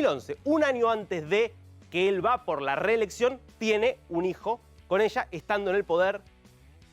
2011, un año antes de que él va por la reelección, tiene un hijo con ella estando en el poder.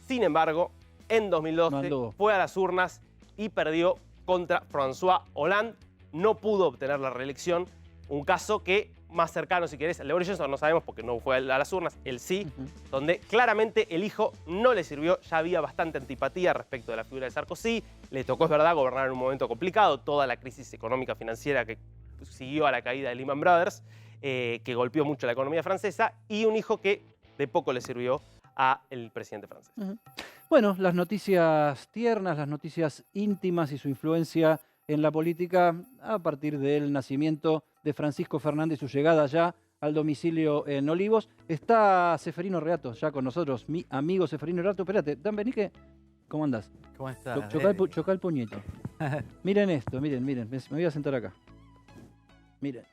Sin embargo, en 2012 fue a las urnas y perdió contra François Hollande. No pudo obtener la reelección. Un caso que más cercano, si querés, al de Boris Johnson no sabemos porque no fue a las urnas, él sí, donde claramente el hijo no le sirvió. Ya había bastante antipatía respecto de la figura de Sarkozy. Le tocó, es verdad, gobernar en un momento complicado, toda la crisis económica financiera que siguió a la caída de Lehman Brothers, que golpeó mucho la economía francesa, y un hijo que de poco le sirvió al presidente francés. Bueno, las noticias tiernas, las noticias íntimas y su influencia en la política a partir del nacimiento de Francisco Fernández y su llegada ya al domicilio en Olivos. Está Ceferino Reato ya con nosotros, mi amigo Ceferino Reato. Espérate, Dan Benique, ¿cómo andás? ¿Cómo estás? Chocá el puñito. Miren esto, miren, me voy a sentar acá. Miren.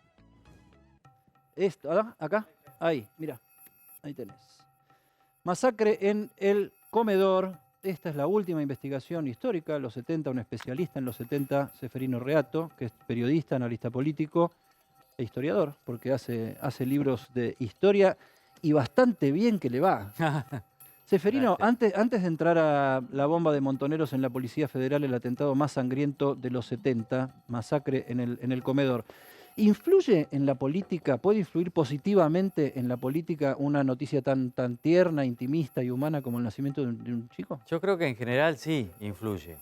Esto, acá, ahí, mira, ahí tenés. Masacre en el comedor. Esta es la última investigación histórica, los 70, un especialista en los 70, Ceferino Reato, que es periodista, analista político e historiador, porque hace libros de historia y bastante bien que le va. Ceferino, antes de entrar a la bomba de Montoneros en la Policía Federal, el atentado más sangriento de los 70, masacre en el comedor, ¿influye en la política, puede influir positivamente en la política una noticia tan tierna, intimista y humana como el nacimiento de un chico? Yo creo que en general sí influye,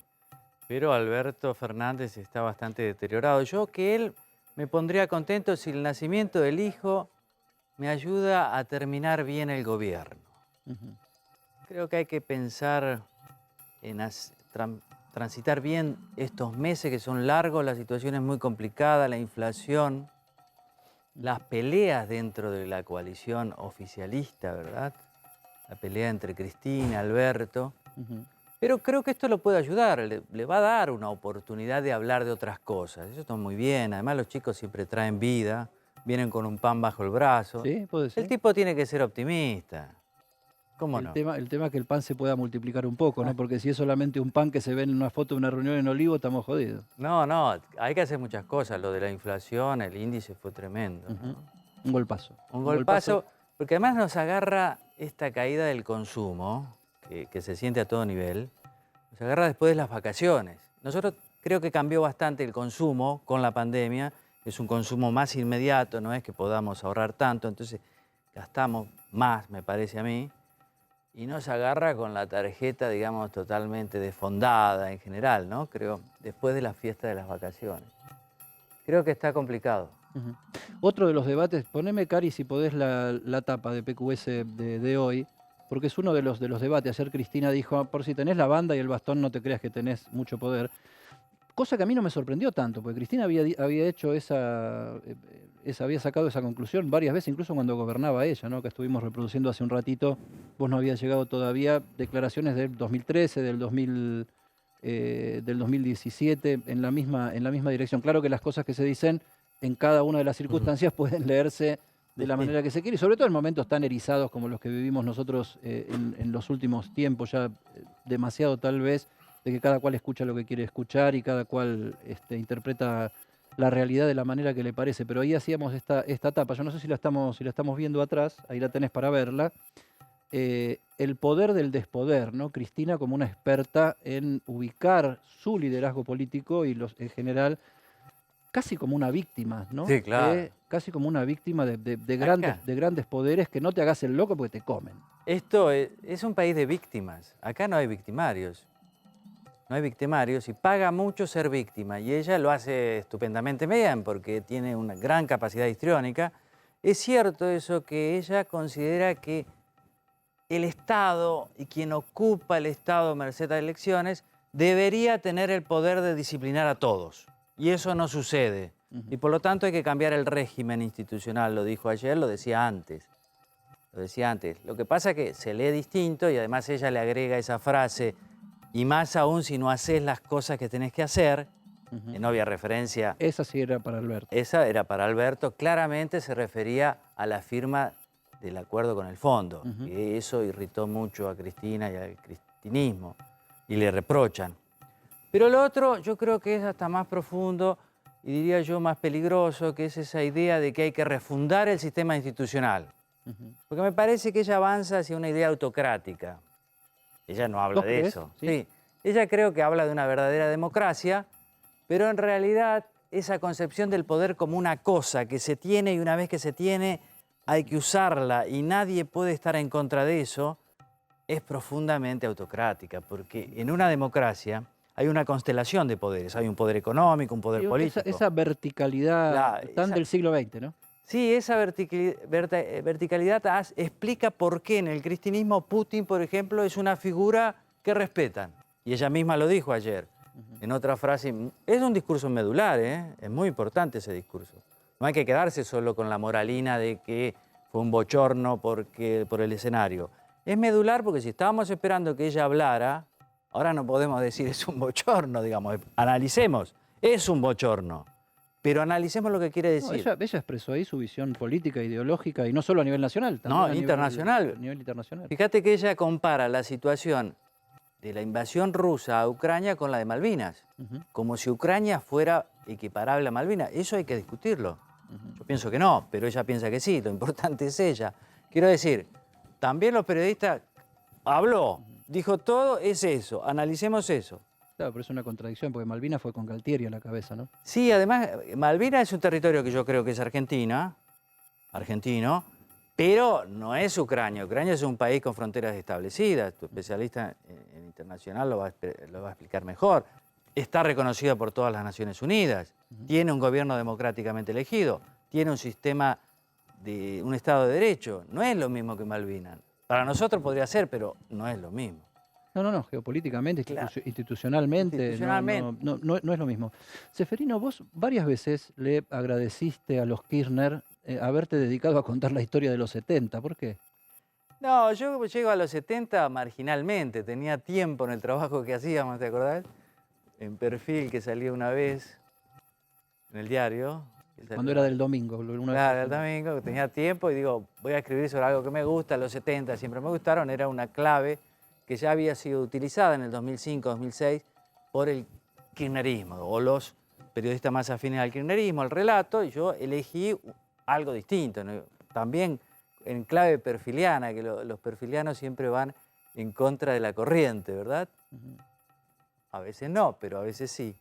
pero Alberto Fernández está bastante deteriorado. Yo que él me pondría contento si el nacimiento del hijo me ayuda a terminar bien el gobierno. Creo que hay que pensar en transitar bien estos meses que son largos, la situación es muy complicada, la inflación, las peleas dentro de la coalición oficialista, ¿verdad? La pelea entre Cristina, Alberto. Pero creo que esto lo puede ayudar, le va a dar una oportunidad de hablar de otras cosas. Eso está muy bien, además los chicos siempre traen vida, vienen con un pan bajo el brazo. Sí, puede ser. El tipo tiene que ser optimista. ¿Cómo no? El tema es que el pan se pueda multiplicar un poco, ¿no? Porque si es solamente un pan que se ve en una foto de una reunión en Olivo, estamos jodidos. No, hay que hacer muchas cosas. Lo de la inflación, el índice fue tremendo, ¿no? Un golpazo. Un golpazo, porque además nos agarra esta caída del consumo, que se siente a todo nivel, nos agarra después de las vacaciones. Nosotros creo que cambió bastante el consumo con la pandemia, es un consumo más inmediato, no es que podamos ahorrar tanto, entonces gastamos más, me parece a mí, y nos agarra con la tarjeta, digamos, totalmente desfondada en general, ¿no? Creo, después de la fiesta de las vacaciones. Creo que está complicado. Otro de los debates, poneme, Cari, si podés la tapa de PQS de hoy, porque es uno de los debates. Ayer Cristina dijo, por si tenés la banda y el bastón no te creas que tenés mucho poder. Cosa que a mí no me sorprendió tanto, porque Cristina había hecho había sacado esa conclusión varias veces, incluso cuando gobernaba ella, ¿no? Que estuvimos reproduciendo hace un ratito. Vos no habías llegado todavía declaraciones del 2013, del 2017, en la misma dirección. Claro que las cosas que se dicen en cada una de las circunstancias pueden leerse de la manera que se quiere, y sobre todo en momentos tan erizados como los que vivimos nosotros en los últimos tiempos, ya demasiado tal vez, de que cada cual escucha lo que quiere escuchar y cada cual interpreta la realidad de la manera que le parece. Pero ahí hacíamos esta etapa, yo no sé si la estamos viendo atrás, ahí la tenés para verla, el poder del despoder, ¿no? Cristina como una experta en ubicar su liderazgo político y en general casi como una víctima, ¿no? Sí, claro. Casi como una víctima de grandes poderes, que no te hagas el loco porque te comen. Esto es un país de víctimas. Acá no hay victimarios. No hay victimarios y paga mucho ser víctima. Y ella lo hace estupendamente bien porque tiene una gran capacidad histriónica. Es cierto eso, que ella considera que el Estado y quien ocupa el Estado merced a elecciones debería tener el poder de disciplinar a todos. Y eso no sucede. Y por lo tanto hay que cambiar el régimen institucional. Lo dijo ayer, lo decía antes. Lo que pasa es que se lee distinto y además ella le agrega esa frase, y más aún si no haces las cosas que tenés que hacer, en obvia referencia. Esa sí era para Alberto. Esa era para Alberto. Claramente se refería a la firma del acuerdo con el fondo. Y eso irritó mucho a Cristina y al cristinismo. Y le reprochan. Pero lo otro yo creo que es hasta más profundo, y diría yo más peligroso, que es esa idea de que hay que refundar el sistema institucional. Porque me parece que ella avanza hacia una idea autocrática. Ella no habla de eso. Sí. Ella creo que habla de una verdadera democracia, pero en realidad esa concepción del poder como una cosa que se tiene y una vez que se tiene hay que usarla y nadie puede estar en contra de eso, es profundamente autocrática, porque en una democracia hay una constelación de poderes. Hay un poder económico, un poder político. Esa verticalidad tan del siglo XX, ¿no? Sí, esa verticalidad explica por qué en el cristianismo Putin, por ejemplo, es una figura que respetan. Y ella misma lo dijo ayer, en otra frase. Es un discurso medular, ¿eh? Es muy importante ese discurso. No hay que quedarse solo con la moralina de que fue un bochorno por el escenario. Es medular porque si estábamos esperando que ella hablara, ahora no podemos decir es un bochorno, digamos. Analicemos, es un bochorno. Pero analicemos lo que quiere decir. No, ella expresó ahí su visión política, ideológica, y no solo a nivel nacional, también internacional. A nivel internacional. Fíjate que ella compara la situación de la invasión rusa a Ucrania con la de Malvinas, como si Ucrania fuera equiparable a Malvinas. Eso hay que discutirlo. Yo pienso que no, pero ella piensa que sí, lo importante es ella. Quiero decir, también los periodistas habló, dijo todo, es eso, analicemos eso. Claro, pero es una contradicción, porque Malvinas fue con Galtieri a la cabeza, ¿no? Sí, además, Malvinas es un territorio que yo creo que es argentino, pero no es Ucrania. Ucrania es un país con fronteras establecidas. Tu especialista en internacional lo va a explicar mejor. Está reconocida por todas las Naciones Unidas. Tiene un gobierno democráticamente elegido. Tiene un sistema un Estado de Derecho. No es lo mismo que Malvinas. Para nosotros podría ser, pero no es lo mismo. No, geopolíticamente, claro. Institucionalmente, no es lo mismo. Seferino, vos varias veces le agradeciste a los Kirchner haberte dedicado a contar la historia de los 70. ¿Por qué? No, yo llego a los 70 marginalmente. Tenía tiempo en el trabajo que hacíamos, ¿te acordás? En Perfil, que salía una vez en el diario. Cuando era del domingo. Claro, el domingo, tenía tiempo y digo, voy a escribir sobre algo que me gusta. Los 70 siempre me gustaron, era una clave que ya había sido utilizada en el 2005-2006 por el kirchnerismo, o los periodistas más afines al kirchnerismo, el relato, y yo elegí algo distinto, ¿no? También en clave perfiliana, que los perfilianos siempre van en contra de la corriente, ¿verdad? A veces no, pero a veces sí.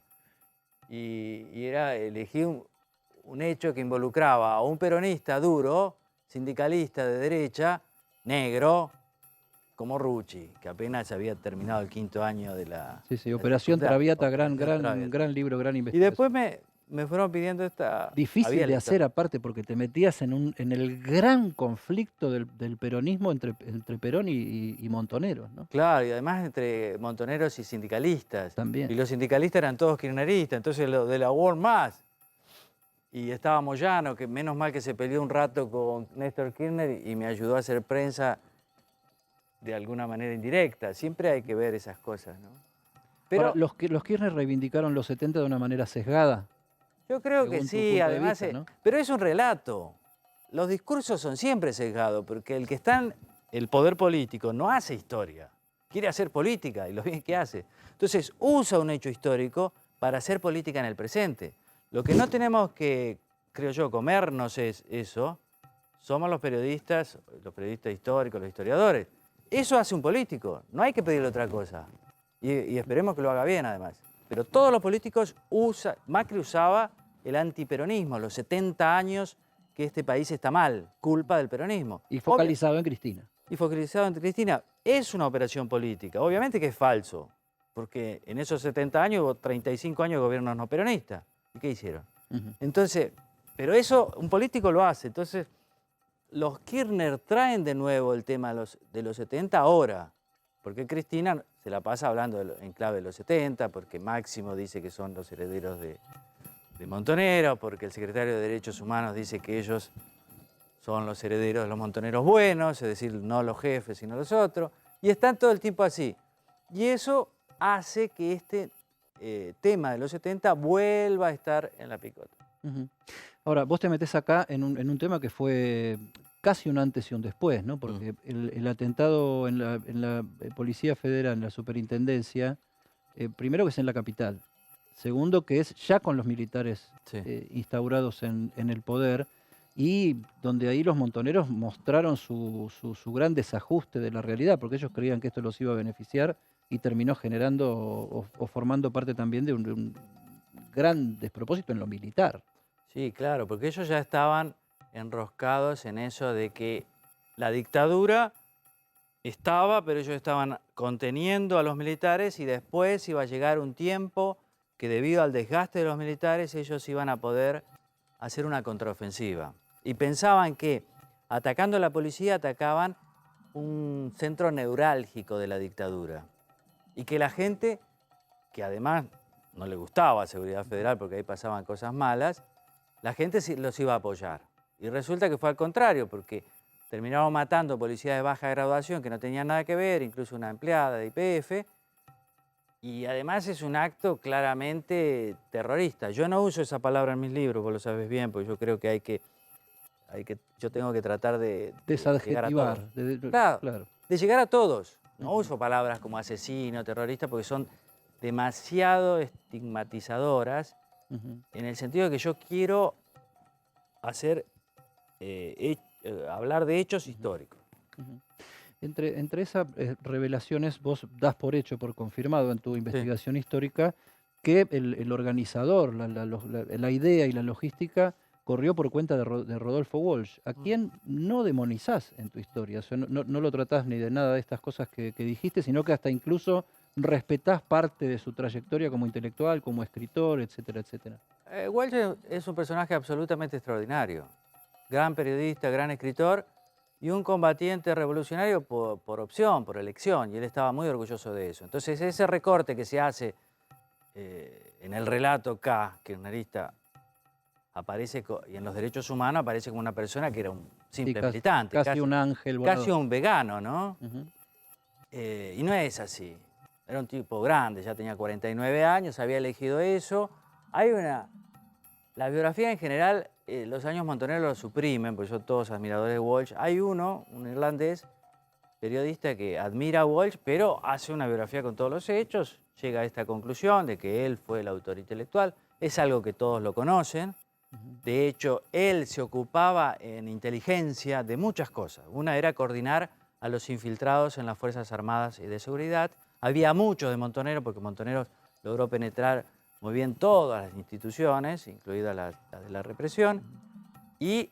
Y elegí un hecho que involucraba a un peronista duro, sindicalista de derecha, negro, como Rucci, que apenas había terminado el 5º año de la... Sí, Operación Traviata, gran libro, gran investigación. Y después me fueron pidiendo esta... Difícil de hacer aparte, porque te metías en el gran conflicto del peronismo entre Perón y Montoneros, ¿no? Claro, y además entre montoneros y sindicalistas. También. Y los sindicalistas eran todos kirchneristas, entonces lo de la World más. Y estaba Moyano, que menos mal que se peleó un rato con Néstor Kirchner y me ayudó a hacer prensa de alguna manera indirecta. Siempre hay que ver esas cosas, ¿no? Pero los Kirchner reivindicaron los 70 de una manera sesgada. Yo creo que sí, además, vista, ¿no? Pero es un relato. Los discursos son siempre sesgados, porque el que está en el poder político no hace historia, quiere hacer política, y lo bien que hace. Entonces usa un hecho histórico para hacer política en el presente. Lo que no tenemos que, creo yo, comernos es eso, somos los periodistas históricos, los historiadores. Eso hace un político, no hay que pedirle otra cosa. Y esperemos que lo haga bien, además. Pero todos los políticos Macri usaba el antiperonismo, los 70 años que este país está mal, culpa del peronismo. Y focalizado en Cristina. Y focalizado en Cristina. Es una operación política, obviamente que es falso, porque en esos 70 años hubo 35 años de gobiernos no peronistas. ¿Y qué hicieron? Entonces, pero eso un político lo hace. Entonces, los Kirchner traen de nuevo el tema de los 70 ahora, porque Cristina se la pasa hablando en clave de los 70, porque Máximo dice que son los herederos de Montoneros, porque el secretario de Derechos Humanos dice que ellos son los herederos de los montoneros buenos, es decir, no los jefes, sino los otros, y están todo el tiempo así. Y eso hace que este tema de los 70 vuelva a estar en la picota. Ahora, vos te metés acá en un tema que fue casi un antes y un después, ¿no? Porque el atentado en la Policía Federal, en la Superintendencia, primero que es en la capital. Segundo, que es ya con los militares Sí. instaurados en el poder, y donde ahí los montoneros mostraron su gran desajuste de la realidad, porque ellos creían que esto los iba a beneficiar y terminó generando o formando parte también de un gran despropósito en lo militar. Sí, claro, porque ellos ya estaban enroscados en eso de que la dictadura estaba, pero ellos estaban conteniendo a los militares y después iba a llegar un tiempo que debido al desgaste de los militares ellos iban a poder hacer una contraofensiva. Y pensaban que atacando a la policía atacaban un centro neurálgico de la dictadura. Y que la gente, que además no le gustaba Seguridad Federal porque ahí pasaban cosas malas, la gente los iba a apoyar. Y resulta que fue al contrario, porque terminaron matando policías de baja graduación que no tenían nada que ver, incluso una empleada de YPF. Y además es un acto claramente terrorista. Yo no uso esa palabra en mis libros, vos lo sabes bien, porque yo creo que yo tengo que tratar de llegar a todos. Claro. De llegar a todos. No uso palabras como asesino, terrorista, porque son demasiado estigmatizadoras, en el sentido de que yo quiero hacer, hablar de hechos históricos. Entre esas revelaciones, vos das por hecho, por confirmado en tu investigación histórica, que el organizador, la idea y la logística corrió por cuenta de Rodolfo Walsh, a quien no demonizás en tu historia. O sea, no lo tratás ni de nada de estas cosas que dijiste, sino que hasta incluso respetás parte de su trayectoria como intelectual, como escritor, etcétera, etcétera. Walsh es un personaje absolutamente extraordinario. Gran periodista, gran escritor y un combatiente revolucionario por opción, por elección, y él estaba muy orgulloso de eso. Entonces ese recorte que se hace en el relato K, kirchnerista, aparece, y en los derechos humanos aparece como una persona que era un simple militante. Casi un ángel volador. Casi un vegano, ¿no? Y no es así. Era un tipo grande, ya tenía 49 años, había elegido eso. La biografía en general, los años montoneros lo suprimen, porque son todos admiradores de Walsh. Hay un irlandés, periodista que admira a Walsh, pero hace una biografía con todos los hechos, llega a esta conclusión de que él fue el autor intelectual. Es algo que todos lo conocen. De hecho, él se ocupaba en inteligencia de muchas cosas. Una era coordinar a los infiltrados en las Fuerzas Armadas y de Seguridad. Había muchos de Montoneros, porque Montoneros logró penetrar muy bien todas las instituciones, incluida la de la represión. Y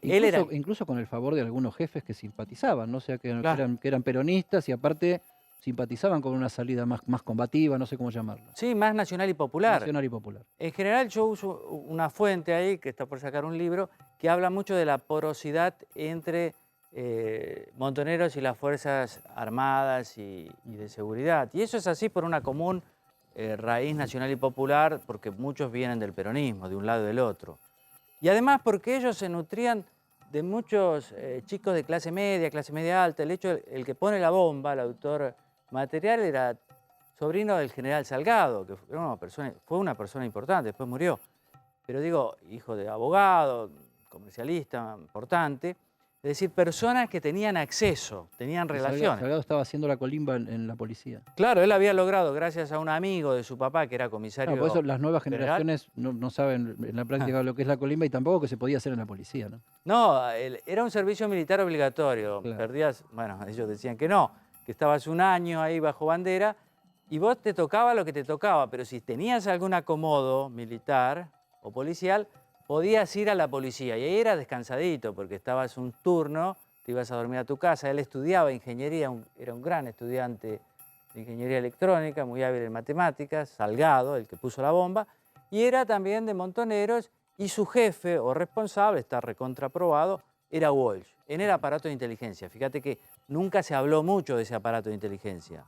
incluso con el favor de algunos jefes que simpatizaban, ¿no? O sea, que eran peronistas y aparte simpatizaban con una salida más combativa, no sé cómo llamarlo. Sí, más nacional y popular. Nacional y popular. En general yo uso una fuente ahí, que está por sacar un libro, que habla mucho de la porosidad entre Montoneros y las Fuerzas Armadas y de Seguridad. Y eso es así por una común raíz nacional y popular, porque muchos vienen del peronismo, de un lado y del otro. Y además porque ellos se nutrían de muchos chicos de clase media alta. El hecho, el que pone la bomba, el autor material, era sobrino del general Salgado, que fue una persona importante, después murió. Pero digo, hijo de abogado, comercialista importante. Es decir, personas que tenían acceso, tenían relaciones. Salgado estaba haciendo la colimba en la policía. Claro, él había logrado, gracias a un amigo de su papá, que era comisario. Por eso las nuevas generaciones no saben en la práctica lo que es la colimba y tampoco que se podía hacer en la policía, ¿no? No, era un servicio militar obligatorio. Claro. Perdías, bueno, ellos decían que no, que estabas un año ahí bajo bandera y vos te tocaba lo que te tocaba, pero si tenías algún acomodo militar o policial, podías ir a la policía y ahí era descansadito porque estabas un turno, te ibas a dormir a tu casa. Él estudiaba ingeniería, era un gran estudiante de ingeniería electrónica, muy hábil en matemáticas, Salgado, el que puso la bomba, y era también de Montoneros y su jefe o responsable, está recontraprobado, era Walsh, en el aparato de inteligencia. Fíjate que nunca se habló mucho de ese aparato de inteligencia,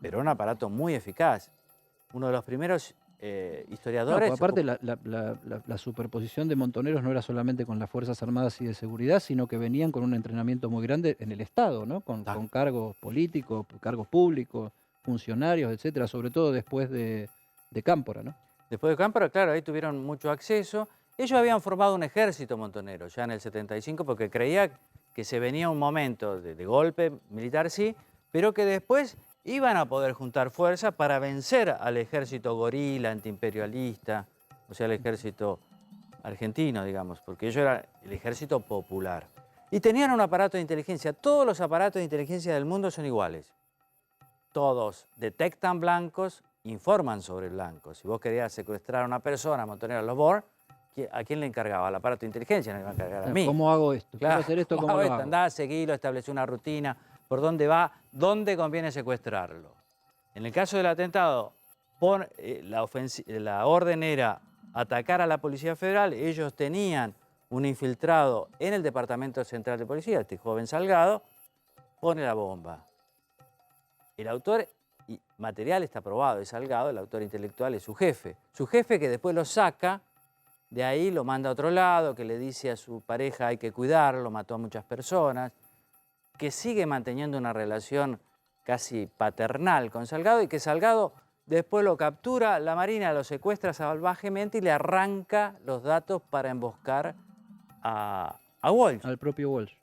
pero era un aparato muy eficaz. Uno de los primeros historiadores... No, aparte la superposición de Montoneros no era solamente con las Fuerzas Armadas y de Seguridad, sino que venían con un entrenamiento muy grande en el Estado, ¿no? Con cargos políticos, cargos públicos, funcionarios, etcétera, sobre todo después de Cámpora, ¿no? Después de Cámpora, claro, ahí tuvieron mucho acceso. Ellos habían formado un ejército montonero ya en el 75 porque creía que se venía un momento de golpe militar, sí, pero que después iban a poder juntar fuerzas para vencer al ejército gorila, antiimperialista, o sea, el ejército argentino, digamos, porque ellos eran el ejército popular. Y tenían un aparato de inteligencia. Todos los aparatos de inteligencia del mundo son iguales. Todos detectan blancos, informan sobre blancos. Si vos querías secuestrar a una persona, montonero a los BOR, ¿a quién le encargaba? Al aparato de inteligencia, no le iba a encargar a mí. ¿Cómo hago esto? Claro, Quiero hacer esto, ¿cómo lo hago? Andá, seguilo, establece una rutina, por dónde va, dónde conviene secuestrarlo. En el caso del atentado, la orden era atacar a la Policía Federal. Ellos tenían un infiltrado en el Departamento Central de Policía, este joven Salgado, pone la bomba. El autor material está probado, es Salgado, el autor intelectual es su jefe. Su jefe que después lo saca, de ahí lo manda a otro lado, que le dice a su pareja hay que cuidarlo, mató a muchas personas, que sigue manteniendo una relación casi paternal con Salgado y que Salgado después lo captura, la Marina lo secuestra salvajemente y le arranca los datos para emboscar a Walsh. Al propio Walsh.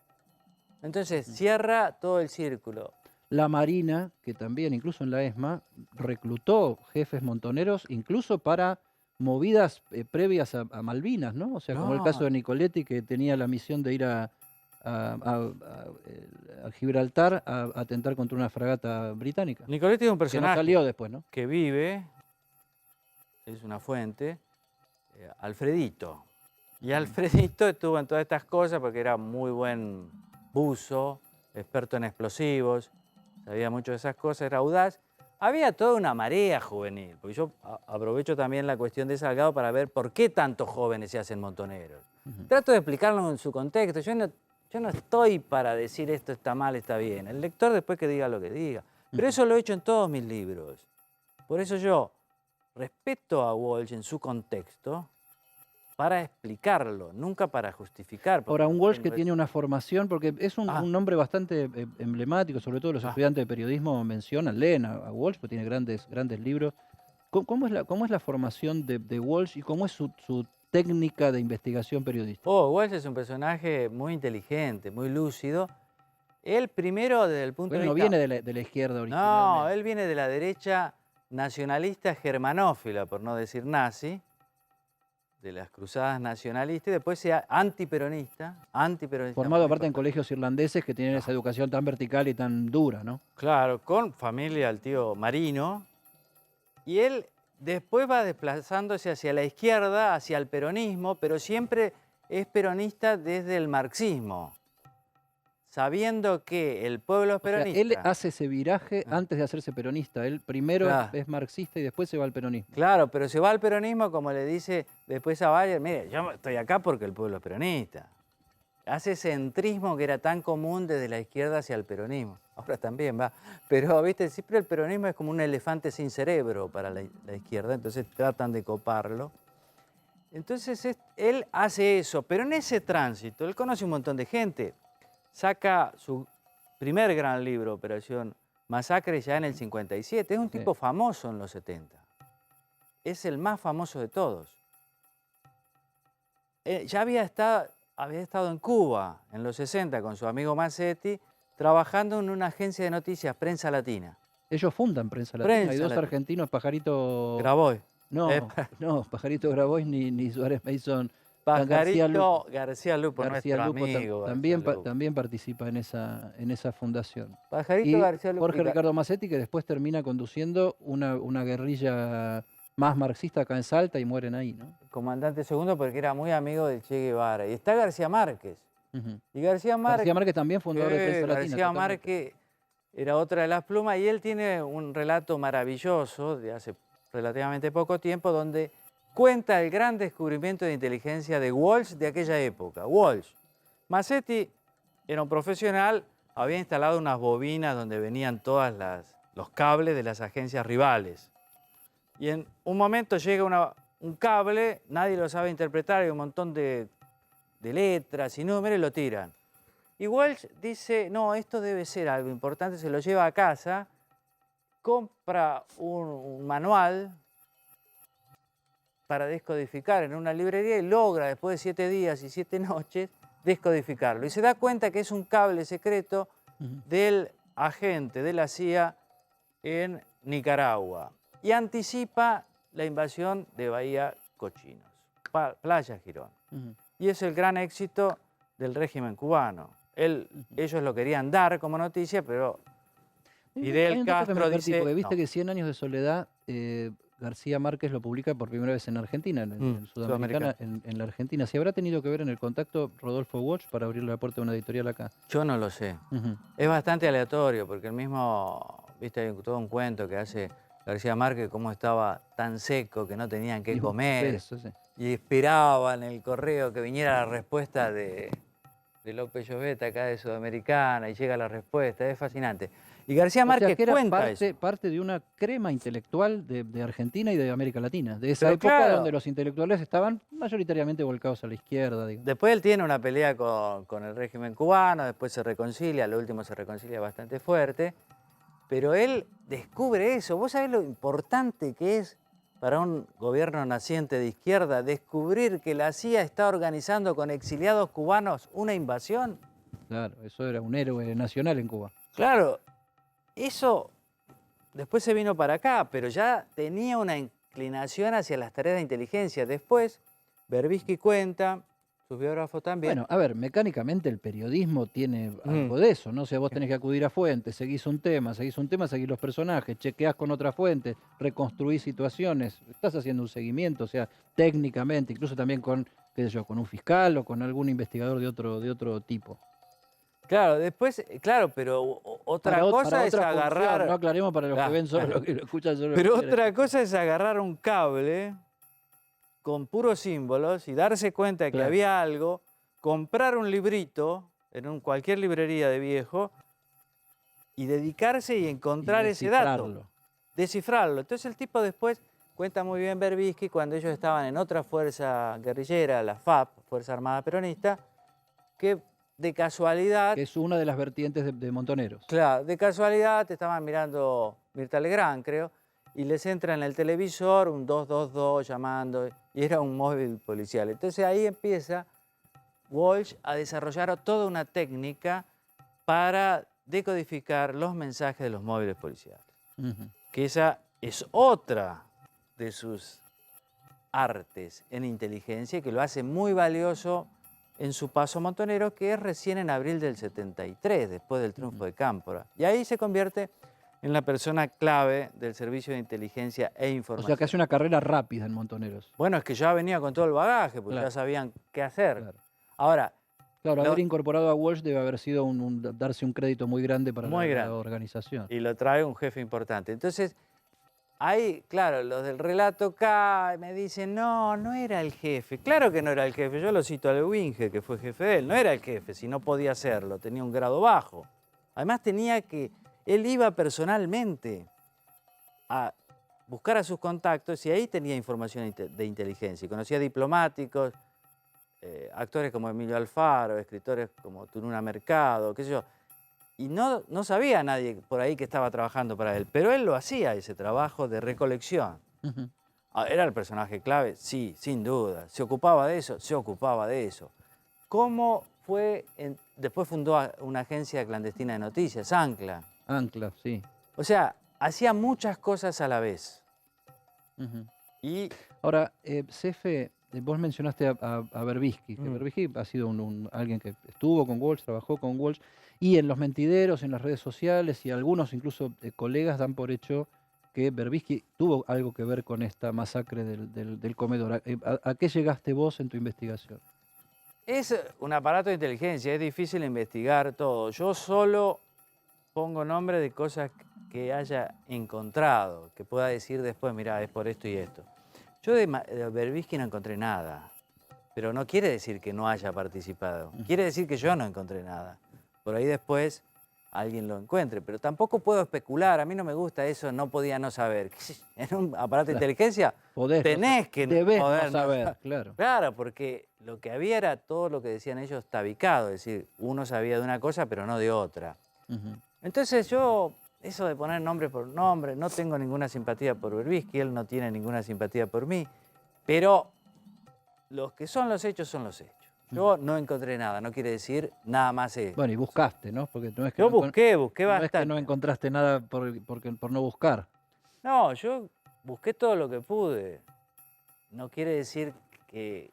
Entonces cierra todo el círculo. La Marina, que también, incluso en la ESMA, reclutó jefes montoneros, incluso para movidas previas a Malvinas, ¿no? O sea, como el caso de Nicoletti, que tenía la misión de ir a Gibraltar a atentar contra una fragata británica. Nicoletti es un personaje que no salió después, ¿no? Que vive, es una fuente, Alfredito. Y Alfredito estuvo en todas estas cosas porque era muy buen buzo, experto en explosivos, sabía mucho de esas cosas, era audaz. Había toda una marea juvenil, porque yo aprovecho también la cuestión de Salgado para ver por qué tantos jóvenes se hacen montoneros. Trato de explicarlo en su contexto. Yo no estoy para decir esto está mal, está bien. El lector después que diga lo que diga. Pero eso lo he hecho en todos mis libros. Por eso yo respeto a Walsh en su contexto para explicarlo, nunca para justificar. Ahora, un Walsh que tiene una formación, porque es un nombre bastante emblemático, sobre todo los estudiantes de periodismo mencionan, leen a Walsh, porque tiene grandes libros. ¿Cómo es la formación de Walsh y cómo es su técnica de investigación periodística? Walsh es un personaje muy inteligente, muy lúcido. Él primero desde el punto de vista... no viene de la izquierda originalmente. No, él viene de la derecha nacionalista germanófila, por no decir nazi, de las cruzadas nacionalistas, y después sea antiperonista. Formado aparte en colegios irlandeses que tienen esa educación tan vertical y tan dura, ¿no? Claro, con familia al tío Marino. Y él después va desplazándose hacia la izquierda, hacia el peronismo, pero siempre es peronista desde el marxismo, sabiendo que el pueblo es peronista. O sea, él hace ese viraje antes de hacerse peronista. Él primero es marxista y después se va al peronismo. Claro, pero se va al peronismo como le dice después a Bayer, mire, yo estoy acá porque el pueblo es peronista. Hace ese centrismo que era tan común desde la izquierda hacia el peronismo. Ahora también va. Pero, viste, siempre el peronismo es como un elefante sin cerebro para la izquierda, entonces tratan de coparlo. Entonces él hace eso, pero en ese tránsito, él conoce un montón de gente. Saca su primer gran libro, Operación Masacre, ya en el 57. Es un tipo famoso en los 70. Es el más famoso de todos. Ya había estado en Cuba en los 60 con su amigo Massetti, trabajando en una agencia de noticias, Prensa Latina. Ellos fundan Prensa Latina. Hay dos argentinos, Pajarito... Grabois. No, Pajarito Grabois ni Suárez Mason. Pajarito García Lupo, nuestro amigo. También participa en esa fundación. Pajarito García Lupo. Jorge Ricardo Massetti, que después termina conduciendo una guerrilla más marxista acá en Salta y mueren ahí, ¿no? Comandante segundo porque era muy amigo del Che Guevara. Y está García Márquez. Y García Márquez también fundador de Prensa Latina. García Márquez era otra de las plumas y él tiene un relato maravilloso de hace relativamente poco tiempo donde cuenta el gran descubrimiento de inteligencia de Walsh de aquella época. Walsh. Massetti era un profesional, había instalado unas bobinas donde venían todos los cables de las agencias rivales. Y en un momento llega un cable, nadie lo sabe interpretar, hay un montón de letras y números y lo tiran. Y Walsh dice, no, esto debe ser algo importante, se lo lleva a casa, compra un manual para descodificar en una librería y logra, después de 7 días y 7 noches, descodificarlo. Y se da cuenta que es un cable secreto del agente de la CIA en Nicaragua y anticipa la invasión de Bahía Cochinos, Playa Girón. Y es el gran éxito del régimen cubano. Ellos lo querían dar como noticia, pero Fidel Castro dice... Porque viste no. que 100 años de soledad, García Márquez lo publica por primera vez en Argentina, en Sudamericana, en la Argentina. ¿Si habrá tenido que ver en el contacto Rodolfo Walsh para abrirle la puerta a una editorial acá? Yo no lo sé. Es bastante aleatorio, porque el mismo, viste, hay todo un cuento que hace García Márquez, cómo estaba tan seco que no tenían qué comer. Eso, sí. Y esperaban el correo que viniera la respuesta de López Llobet, acá de Sudamericana, y llega la respuesta. Es fascinante. Y García Márquez que era cuenta eso. parte de una crema intelectual de Argentina y de América Latina. De esa época donde los intelectuales estaban mayoritariamente volcados a la izquierda. Digamos. Después él tiene una pelea con el régimen cubano, después se reconcilia, lo último se reconcilia bastante fuerte. Pero él descubre eso. ¿Vos sabés lo importante que es para un gobierno naciente de izquierda descubrir que la CIA está organizando con exiliados cubanos una invasión? Claro, eso era un héroe nacional en Cuba. Claro, eso después se vino para acá, pero ya tenía una inclinación hacia las tareas de inteligencia. Después, Berbisky cuenta, sus biógrafos también. Bueno, a ver, mecánicamente el periodismo tiene algo de eso, ¿no? O sea, vos tenés que acudir a fuentes, seguís un tema, seguís los personajes, chequeás con otra fuente, reconstruís situaciones, estás haciendo un seguimiento, o sea, técnicamente, incluso también con, qué sé yo, con un fiscal o con algún investigador de otro tipo. Claro, después, claro, pero otra cosa es agarrar... No aclaremos para los que ven solo, lo que lo escuchan solo. Pero otra cosa es agarrar un cable con puros símbolos y darse cuenta de que había algo, comprar un librito en cualquier librería de viejo y dedicarse y encontrar ese dato. Descifrarlo. Entonces el tipo después cuenta muy bien Berbisky cuando ellos estaban en otra fuerza guerrillera, la FAP, Fuerza Armada Peronista, que de casualidad... Que es una de las vertientes de Montoneros. Claro, de casualidad te estaban mirando Mirta Legrand, creo, y les entra en el televisor un 222 llamando, y era un móvil policial. Entonces ahí empieza Walsh a desarrollar toda una técnica para decodificar los mensajes de los móviles policiales. Que esa es otra de sus artes en inteligencia que lo hace muy valioso en su paso montonero, que es recién en abril del 73, después del triunfo de Cámpora. Y ahí se convierte en la persona clave del Servicio de Inteligencia e Información. O sea, que hace una carrera rápida en Montoneros. Bueno, es que ya venía con todo el bagaje, porque ya sabían qué hacer. Claro. Ahora... Claro, haber incorporado a Walsh debe haber sido darse un crédito muy grande para la organización. Y lo trae un jefe importante. Entonces, ahí, claro, los del relato caen, me dicen, no, no era el jefe. Claro que no era el jefe. Yo lo cito a Lewinge, que fue jefe de él. No era el jefe, si no podía hacerlo. Tenía un grado bajo. Además, él iba personalmente a buscar a sus contactos y ahí tenía información de inteligencia. Y conocía diplomáticos, actores como Emilio Alfaro, escritores como Tununa Mercado, qué sé yo. Y no sabía nadie por ahí que estaba trabajando para él, pero él lo hacía, ese trabajo de recolección. ¿Era el personaje clave? Sí, sin duda. ¿Se ocupaba de eso? Se ocupaba de eso. ¿Cómo fue? Después fundó una agencia clandestina de noticias, Ancla. Ancla, sí. O sea, hacía muchas cosas a la vez. Y ahora, Cefe, vos mencionaste a Berbisky, que Berbisky ha sido alguien que estuvo con Walsh, trabajó con Walsh, y en los mentideros, en las redes sociales, y algunos incluso colegas dan por hecho que Berbisky tuvo algo que ver con esta masacre del comedor. ¿A qué llegaste vos en tu investigación? Es un aparato de inteligencia, es difícil investigar todo. Yo solo pongo nombre de cosas que haya encontrado, que pueda decir después, mirá, es por esto y esto. Yo de Berbisky no encontré nada, pero no quiere decir que no haya participado. Quiere decir que yo no encontré nada. Por ahí después alguien lo encuentre, pero tampoco puedo especular. A mí no me gusta eso, no podía no saber. En un aparato de inteligencia tenés que poder saber, claro. Claro, porque lo que había era todo lo que decían ellos tabicado, es decir, uno sabía de una cosa pero no de otra. Entonces yo... Eso de poner nombre por nombre, no tengo ninguna simpatía por Berbisky, él no tiene ninguna simpatía por mí, pero los que son los hechos son los hechos. Yo no encontré nada, no quiere decir nada más eso. Bueno, y buscaste, ¿no? Porque no es que Yo no, busqué no bastante. es que no encontraste nada por no buscar. No, yo busqué todo lo que pude. No quiere decir que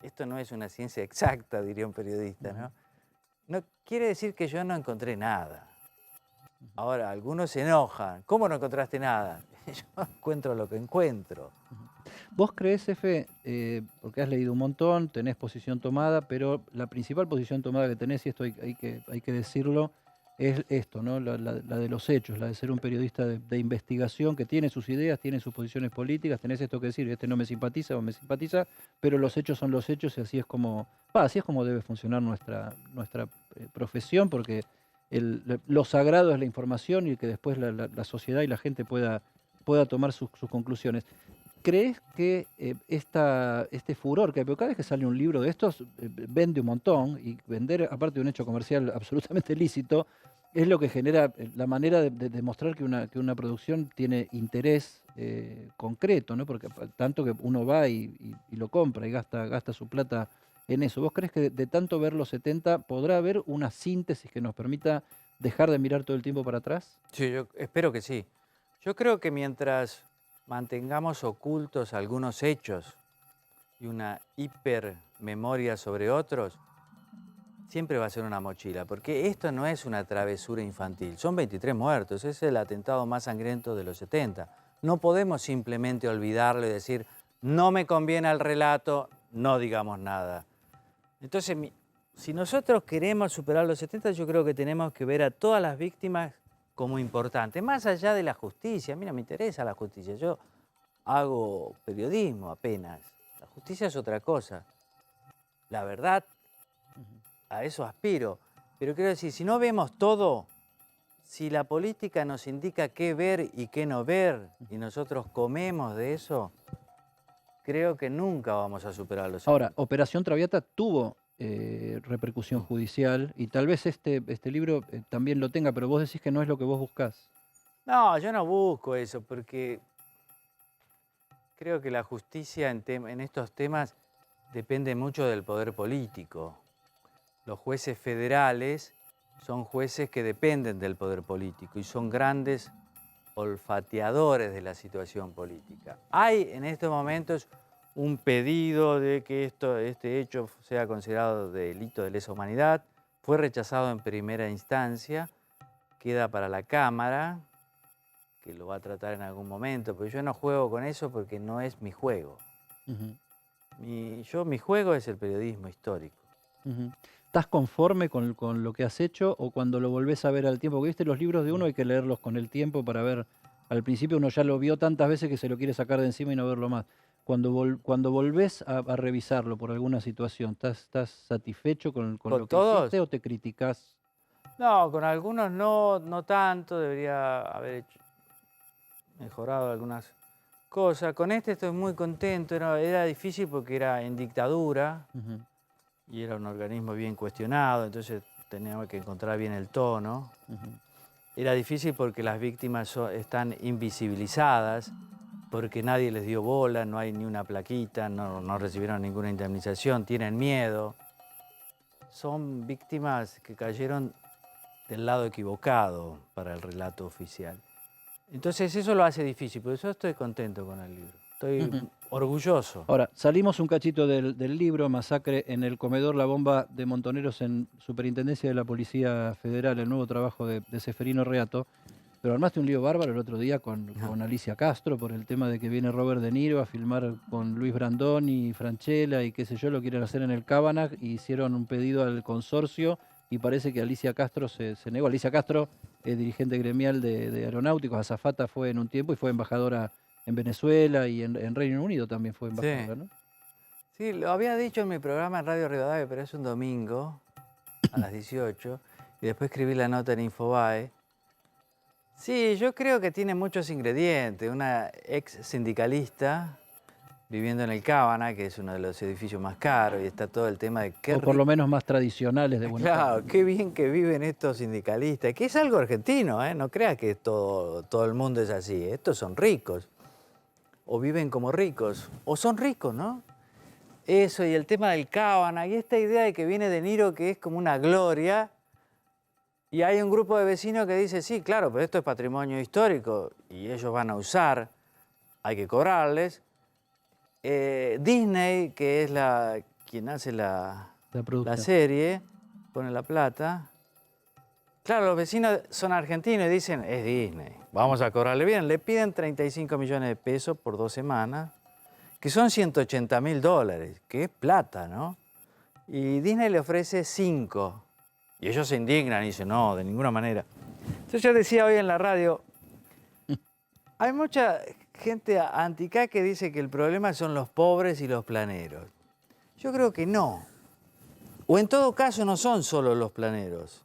esto no es una ciencia exacta, diría un periodista, ¿no? No quiere decir que yo no encontré nada. Ahora, algunos se enojan. ¿Cómo no encontraste nada? Yo encuentro lo que encuentro. ¿Vos creés, Efe, porque has leído un montón, tenés posición tomada, pero la principal posición tomada que tenés, y esto hay que decirlo, es esto, ¿no? La de los hechos, la de ser un periodista de investigación que tiene sus ideas, tiene sus posiciones políticas, tenés esto que decir, este no me simpatiza o me simpatiza, pero los hechos son los hechos y así es como debe funcionar nuestra profesión, porque lo sagrado es la información y que después la sociedad y la gente pueda tomar sus conclusiones. ¿Crees que este furor que hay, porque cada vez que sale un libro de estos, vende un montón, y vender, aparte de un hecho comercial absolutamente lícito, es lo que genera la manera de demostrar que una producción tiene interés concreto, ¿no? Porque tanto que uno va y lo compra y gasta su plata en eso. ¿Vos crees que de tanto ver los 70 podrá haber una síntesis que nos permita dejar de mirar todo el tiempo para atrás? Sí, yo espero que sí. Yo creo que mientras mantengamos ocultos algunos hechos y una hipermemoria sobre otros, siempre va a ser una mochila, porque esto no es una travesura infantil. Son 23 muertos, es el atentado más sangriento de los 70. No podemos simplemente olvidarlo y decir, no me conviene el relato, no digamos nada. Entonces, si nosotros queremos superar los 70, yo creo que tenemos que ver a todas las víctimas como importantes, más allá de la justicia. A mí no me interesa la justicia, yo hago periodismo apenas. La justicia es otra cosa. La verdad, a eso aspiro. Pero quiero decir, si no vemos todo, si la política nos indica qué ver y qué no ver, y nosotros comemos de eso, creo que nunca vamos a superar los 70. Ahora, Operación Traviata tuvo repercusión judicial y tal vez este libro también lo tenga, pero vos decís que no es lo que vos buscás. No, yo no busco eso, porque creo que la justicia en estos temas depende mucho del poder político. Los jueces federales son jueces que dependen del poder político y son grandes olfateadores de la situación política. Hay en estos momentos un pedido de que este hecho sea considerado delito de lesa humanidad. Fue rechazado en primera instancia, queda para la Cámara, que lo va a tratar en algún momento, pero yo no juego con eso porque no es mi juego. Mi juego es el periodismo histórico. ¿Estás conforme con lo que has hecho o cuando lo volvés a ver al tiempo? Porque viste, los libros de uno hay que leerlos con el tiempo para ver. Al principio uno ya lo vio tantas veces que se lo quiere sacar de encima y no verlo más. Cuando volvés a revisarlo por alguna situación, ¿estás satisfecho con lo que hiciste o te criticás? No, con algunos no tanto, debería haber mejorado algunas cosas. Con este estoy muy contento, era difícil porque era en dictadura y era un organismo bien cuestionado, entonces teníamos que encontrar bien el tono. Era difícil porque las víctimas están invisibilizadas, porque nadie les dio bola, no hay ni una plaquita, no recibieron ninguna indemnización, tienen miedo. Son víctimas que cayeron del lado equivocado para el relato oficial. Entonces eso lo hace difícil, por eso estoy contento con el libro. Estoy orgulloso. Ahora, salimos un cachito del libro, Masacre en el comedor, la bomba de Montoneros en Superintendencia de la Policía Federal, el nuevo trabajo de Ceferino Reato. Pero armaste un lío bárbaro el otro día con Alicia Castro por el tema de que viene Robert De Niro a filmar con Luis Brandoni y Franchella y qué sé yo, lo quieren hacer en el Cábana, y hicieron un pedido al consorcio y parece que Alicia Castro se negó. Alicia Castro es dirigente gremial de aeronáuticos, azafata fue en un tiempo y fue embajadora en Venezuela y en Reino Unido también fue embajadora, ¿no? Sí, lo había dicho en mi programa en Radio Rivadavia, pero es un domingo a las 18 y después escribí la nota en Infobae. Sí, yo creo que tiene muchos ingredientes. Una ex sindicalista viviendo en el Cábana, que es uno de los edificios más caros, y está todo el tema de... O por lo menos más tradicionales de Buenos Aires. Claro, qué bien que viven estos sindicalistas, que es algo argentino, ¿eh? No creas que todo el mundo es así. Estos son ricos, o viven como ricos, o son ricos, ¿no? Eso, y el tema del cábana, y esta idea de que viene De Niro, que es como una gloria, y hay un grupo de vecinos que dice, sí, claro, pero esto es patrimonio histórico, y ellos van a usar, hay que cobrarles. Disney, que es quien hace la serie, pone la plata. Claro, los vecinos son argentinos y dicen, es Disney, vamos a cobrarle bien. Le piden 35 millones de pesos por 2 semanas, que son $180.000, que es plata, ¿no? Y Disney le ofrece 5. Y ellos se indignan y dicen, no, de ninguna manera. Entonces yo decía hoy en la radio, hay mucha gente anticá que dice que el problema son los pobres y los planeros. Yo creo que no. O en todo caso no son solo los planeros.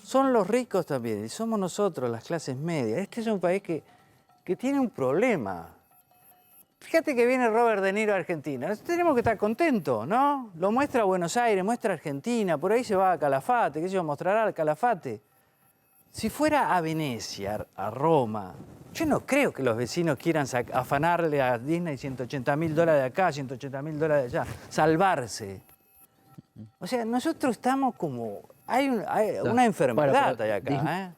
Son los ricos también, y somos nosotros, las clases medias. Este es un país que tiene un problema. Fíjate que viene Robert De Niro a Argentina. Tenemos que estar contentos, ¿no? Lo muestra Buenos Aires, muestra Argentina, por ahí se va a Calafate, qué sé yo, mostrará al Calafate. Si fuera a Venecia, a Roma, yo no creo que los vecinos quieran afanarle a Disney $180.000 de acá, $180.000 de allá, salvarse. O sea, nosotros estamos como... Hay una enfermedad ahí acá,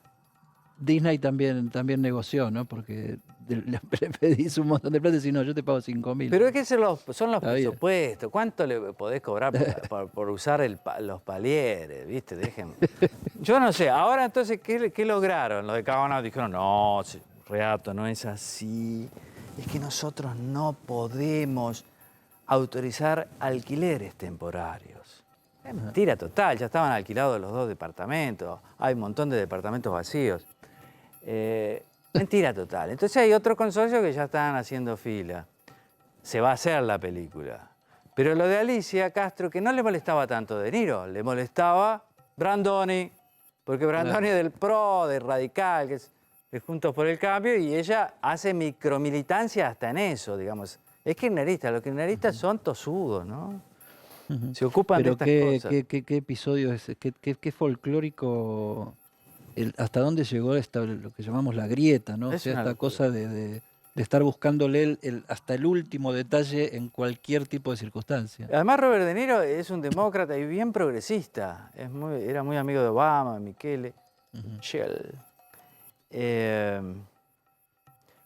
Disney también negoció, ¿no? Porque le pedís un montón de plata y decís, no, yo te pago 5.000. Pero es que son los presupuestos. ¿Cuánto le podés cobrar por usar los palieres? ¿Viste? Déjenme. Yo no sé. Ahora, entonces, ¿qué lograron? Los de Cábana dijeron, no, Reato, no es así. Es que nosotros no podemos autorizar alquileres temporarios. Es mentira total, ya estaban alquilados los 2 departamentos, hay un montón de departamentos vacíos. Mentira total. Entonces hay otro consorcio que ya están haciendo fila. Se va a hacer la película. Pero lo de Alicia Castro, que no le molestaba tanto De Niro, le molestaba Brandoni, porque Brandoni es del PRO, del Radical, que es Juntos por el Cambio, y ella hace micromilitancia hasta en eso, digamos. Es kirchnerista, los kirchneristas son tosudos, ¿no? Se ocupan de estas cosas. ¿Qué episodio es? ¿Qué folclórico? ¿Hasta dónde llegó lo que llamamos la grieta, ¿no? O sea, esta cosa de estar buscándole hasta el último detalle en cualquier tipo de circunstancia. Además, Robert De Niro es un demócrata y bien progresista. Era muy amigo de Obama, Michele, Shell.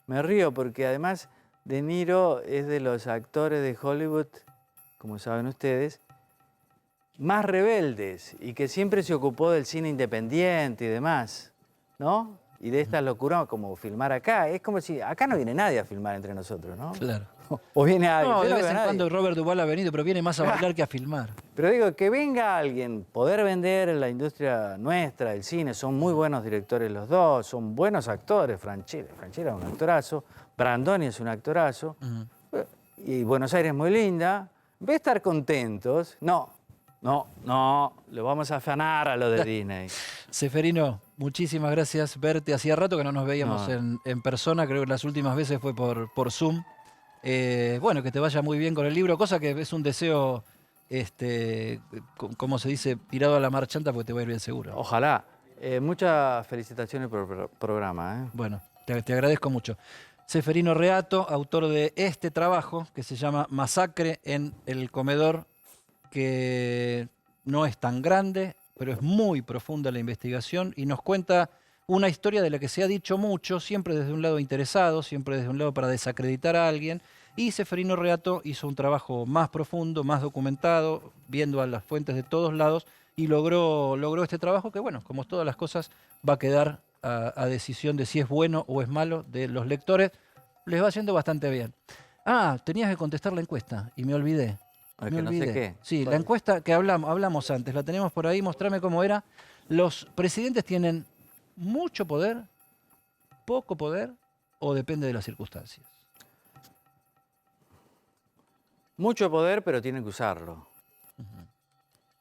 Me río porque además De Niro es de los actores de Hollywood, como saben ustedes, más rebeldes y que siempre se ocupó del cine independiente y demás, ¿no? Y de estas locuras como filmar acá. Es como si acá no viene nadie a filmar entre nosotros, ¿no? Claro. O viene alguien. No, de vez en cuando Robert Duvall ha venido, pero viene más a bailar que a filmar. Pero digo, que venga alguien, poder vender en la industria nuestra, el cine, son muy buenos directores los dos, son buenos actores. Franchella es un actorazo, Brandoni es un actorazo, y Buenos Aires es muy linda. En vez de estar contentos, no, le vamos a afanar a lo de Disney. Seferino, muchísimas gracias verte. Hacía rato que no nos veíamos en persona, creo que las últimas veces fue por Zoom. Bueno, que te vaya muy bien con el libro, cosa que es un deseo, como se dice, tirado a la marchanta porque te va a ir bien seguro. Ojalá. Muchas felicitaciones por el programa. Bueno, te agradezco mucho. Seferino Reato, autor de este trabajo que se llama Masacre en el Comedor, que no es tan grande, pero es muy profunda la investigación y nos cuenta una historia de la que se ha dicho mucho, siempre desde un lado interesado, siempre desde un lado para desacreditar a alguien, y Seferino Reato hizo un trabajo más profundo, más documentado, viendo a las fuentes de todos lados, y logró este trabajo que, bueno, como todas las cosas, va a quedar a decisión de si es bueno o es malo de los lectores. Les va yendo bastante bien. Ah, tenías que contestar la encuesta y me olvidé. No sé qué. Sí, la encuesta que hablamos antes, la tenemos por ahí, mostrame cómo era. ¿Los presidentes tienen mucho poder, poco poder o depende de las circunstancias? Mucho poder, pero tienen que usarlo.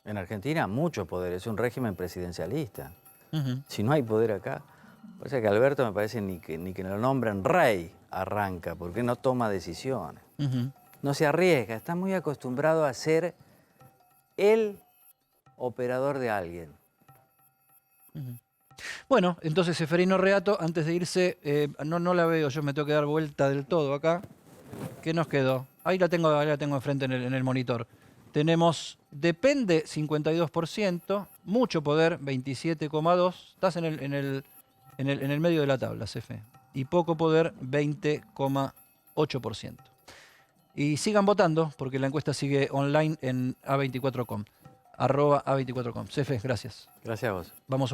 En Argentina, mucho poder. Es un régimen presidencialista. Si no hay poder acá, pasa que Alberto me parece ni que lo nombren rey arranca, porque no toma decisiones. No se arriesga, está muy acostumbrado a ser el operador de alguien. Bueno, entonces Seferino Reato, antes de irse, no la veo, yo me tengo que dar vuelta del todo acá. ¿Qué nos quedó? ahí la tengo enfrente en el monitor. Tenemos depende 52%, mucho poder 27,2%, estás en el medio de la tabla, Cefe. Y poco poder 20,8%. Y sigan votando porque la encuesta sigue online en A24com, @A24com. Cefe, gracias. Gracias a vos. Vamos